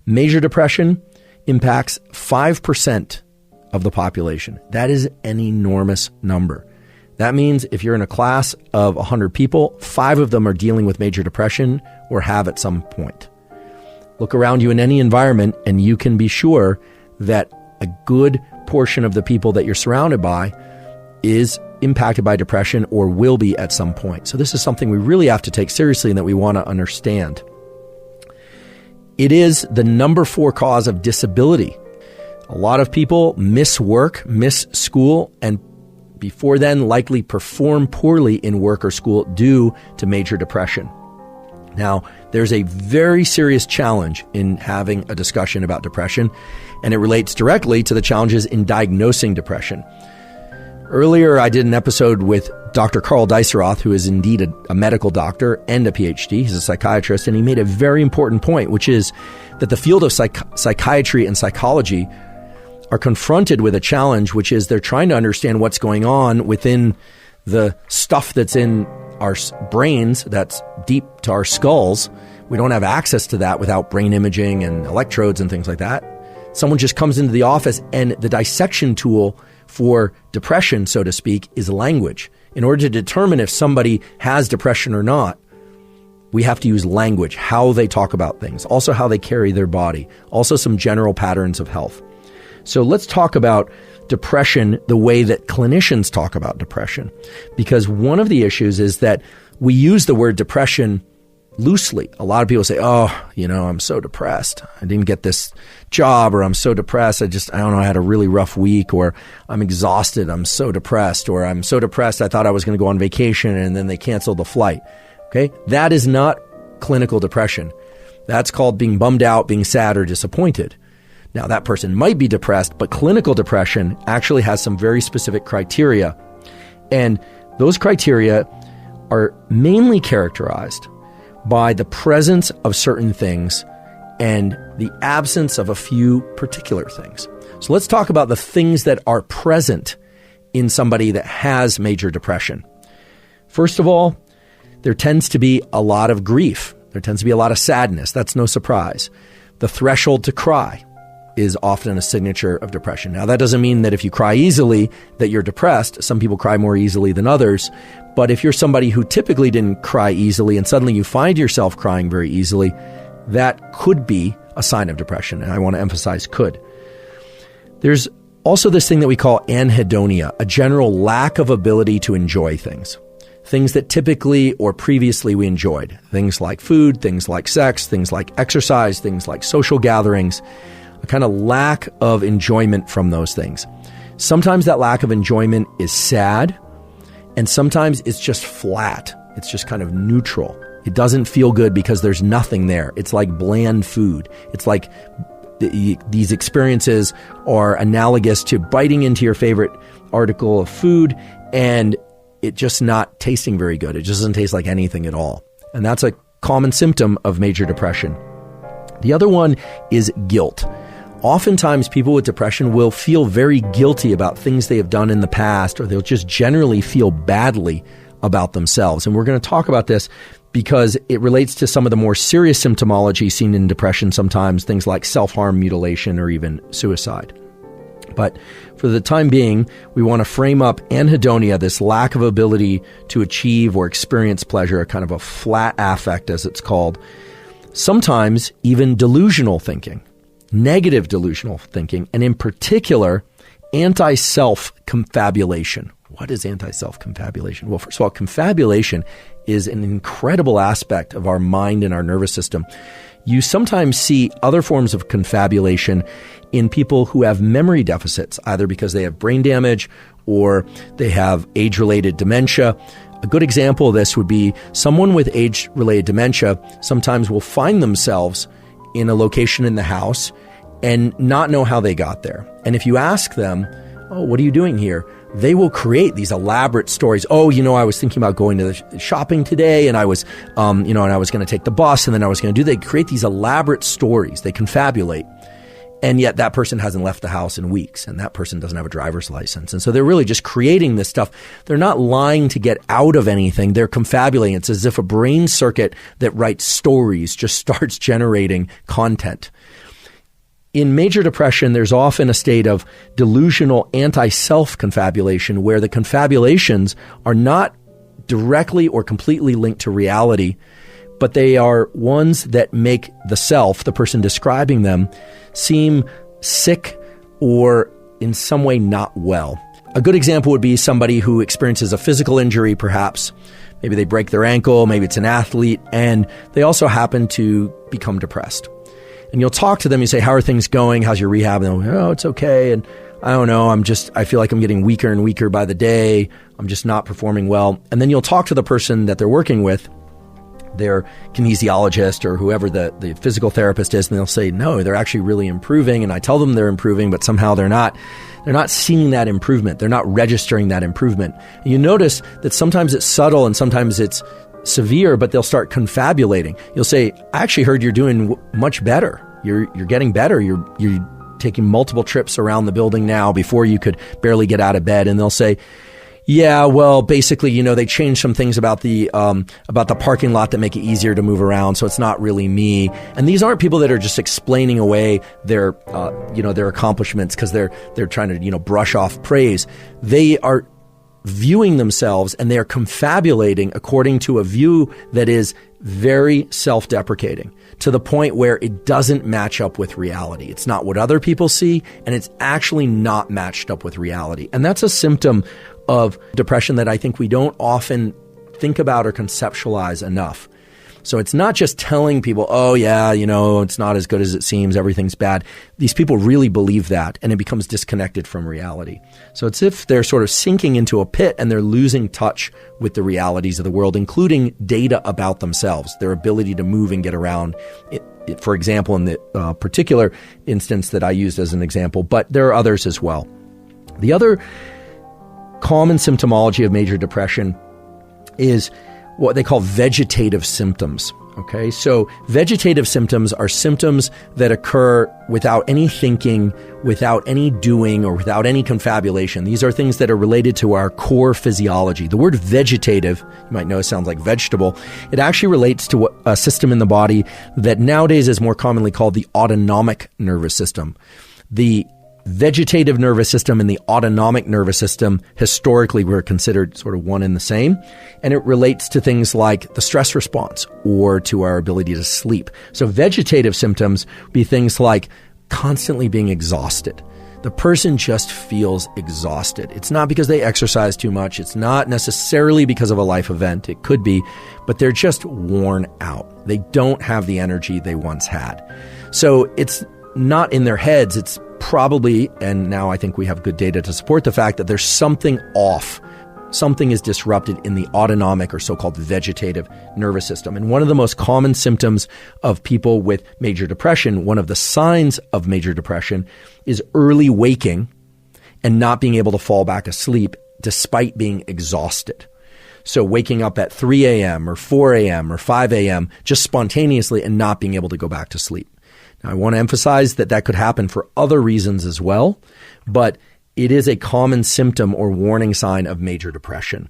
Major depression impacts 5% of the population. That is an enormous number. That means if you're in a class of 100 people, 5 of them are dealing with major depression or have at some point. Look around you in any environment and you can be sure that a good portion of the people that you're surrounded by is impacted by depression or will be at some point. So this is something we really have to take seriously and that we want to understand. It is the number 4 cause of disability. A lot of people miss work, miss school, and before then likely perform poorly in work or school due to major depression. Now, there's a very serious challenge in having a discussion about depression, and it relates directly to the challenges in diagnosing depression. Earlier, I did an episode with Dr. Carl Diceroth, who is indeed a medical doctor and a PhD. He's a psychiatrist, and he made a very important point, which is that the field of psychiatry and psychology are confronted with a challenge, which is they're trying to understand what's going on within the stuff that's in our brains, that's deep to our skulls. We don't have access to that without brain imaging and electrodes and things like that. Someone just comes into the office and the dissection tool for depression, so to speak, is language. In order to determine if somebody has depression or not, we have to use language, how they talk about things, also how they carry their body, also some general patterns of health. So let's talk about depression the way that clinicians talk about depression, because one of the issues is that we use the word depression loosely. A lot of people say, I'm so depressed. I didn't get this job, or I'm so depressed. I don't know, I had a really rough week, or I'm exhausted. I'm so depressed, or I'm so depressed. I thought I was going to go on vacation and then they canceled the flight. Okay. That is not clinical depression. That's called being bummed out, being sad or disappointed. Now, that person might be depressed, but clinical depression actually has some very specific criteria. And those criteria are mainly characterized by the presence of certain things and the absence of a few particular things. So let's talk about the things that are present in somebody that has major depression. First of all, there tends to be a lot of grief. There tends to be a lot of sadness. That's no surprise. The threshold to cry is often a signature of depression. Now, that doesn't mean that if you cry easily that you're depressed. Some people cry more easily than others. But if you're somebody who typically didn't cry easily and suddenly you find yourself crying very easily, that could be a sign of depression. And I want to emphasize could. There's also this thing that we call anhedonia, a general lack of ability to enjoy things. Things that typically or previously we enjoyed. Things like food, things like sex, things like exercise, things like social gatherings. A kind of lack of enjoyment from those things. Sometimes that lack of enjoyment is sad, and sometimes it's just flat. It's just kind of neutral. It doesn't feel good because there's nothing there. It's like bland food. It's like these experiences are analogous to biting into your favorite article of food and it just not tasting very good. It just doesn't taste like anything at all. And that's a common symptom of major depression. The other one is guilt. Oftentimes, people with depression will feel very guilty about things they have done in the past, or they'll just generally feel badly about themselves. And we're going to talk about this because it relates to some of the more serious symptomology seen in depression sometimes, things like self-harm, mutilation, or even suicide. But for the time being, we want to frame up anhedonia, this lack of ability to achieve or experience pleasure, a kind of a flat affect, as it's called. Sometimes even delusional thinking. Negative delusional thinking, and in particular, anti-self confabulation. What is anti-self confabulation? Well, first of all, confabulation is an incredible aspect of our mind and our nervous system. You sometimes see other forms of confabulation in people who have memory deficits, either because they have brain damage or they have age-related dementia. A good example of this would be someone with age-related dementia sometimes will find themselves in a location in the house and not know how they got there. And if you ask them, what are you doing here? They will create these elaborate stories. I was thinking about going to the shopping today, and I was, and I was going to take the bus, and then I was going to they create these elaborate stories. They confabulate. And yet that person hasn't left the house in weeks, and that person doesn't have a driver's license. And so they're really just creating this stuff. They're not lying to get out of anything. They're confabulating. It's as if a brain circuit that writes stories just starts generating content. In major depression, there's often a state of delusional anti-self confabulation where the confabulations are not directly or completely linked to reality, but they are ones that make the self, the person describing them, seem sick or in some way not well. A good example would be somebody who experiences a physical injury, perhaps. Maybe they break their ankle, maybe it's an athlete, and they also happen to become depressed. And you'll talk to them, you say, how are things going? How's your rehab? And they'll go, oh, it's okay. And I don't know, I feel like I'm getting weaker and weaker by the day. I'm just not performing well. And then you'll talk to the person that they're working with, their kinesiologist or whoever the physical therapist is, and they'll say, no, they're actually really improving. And I tell them they're improving, but somehow they're not seeing that improvement. They're not registering that improvement. And you notice that sometimes it's subtle and sometimes it's severe, but they'll start confabulating. You'll say, I actually heard you're doing much better. You're getting better. You're taking multiple trips around the building now. Before you could barely get out of bed. And they'll say, yeah, well, basically, they changed some things about the parking lot that make it easier to move around. So it's not really me. And these aren't people that are just explaining away their accomplishments because they're trying to, brush off praise. They are viewing themselves and they are confabulating according to a view that is very self-deprecating to the point where it doesn't match up with reality. It's not what other people see, and it's actually not matched up with reality. And that's a symptom of depression that I think we don't often think about or conceptualize enough. So it's not just telling people, oh yeah, it's not as good as it seems, everything's bad. These people really believe that, and it becomes disconnected from reality. So it's if they're sort of sinking into a pit and they're losing touch with the realities of the world, including data about themselves, their ability to move and get around. For example, in the particular instance that I used as an example, but there are others as well. The other common symptomology of major depression is what they call vegetative symptoms. Okay, so vegetative symptoms are symptoms that occur without any thinking, without any doing, or without any confabulation. These are things that are related to our core physiology. The word vegetative, you might know, sounds like vegetable. It actually relates to a system in the body that nowadays is more commonly called the autonomic nervous system. The vegetative nervous system and the autonomic nervous system historically were considered sort of one and the same, and it relates to things like the stress response or to our ability to sleep. So vegetative symptoms would be things like constantly being exhausted. The person just feels exhausted. It's not because they exercise too much. It's not necessarily because of a life event. It could be, but they're just worn out. They don't have the energy they once had. So it's not in their heads. It's probably, and now I think we have good data to support the fact that there's something off. Something is disrupted in the autonomic or so-called vegetative nervous system. And one of the most common symptoms of people with major depression, one of the signs of major depression, is early waking and not being able to fall back asleep despite being exhausted. So waking up at 3 a.m. or 4 a.m. or 5 a.m. just spontaneously and not being able to go back to sleep. Now, I want to emphasize that could happen for other reasons as well, but it is a common symptom or warning sign of major depression.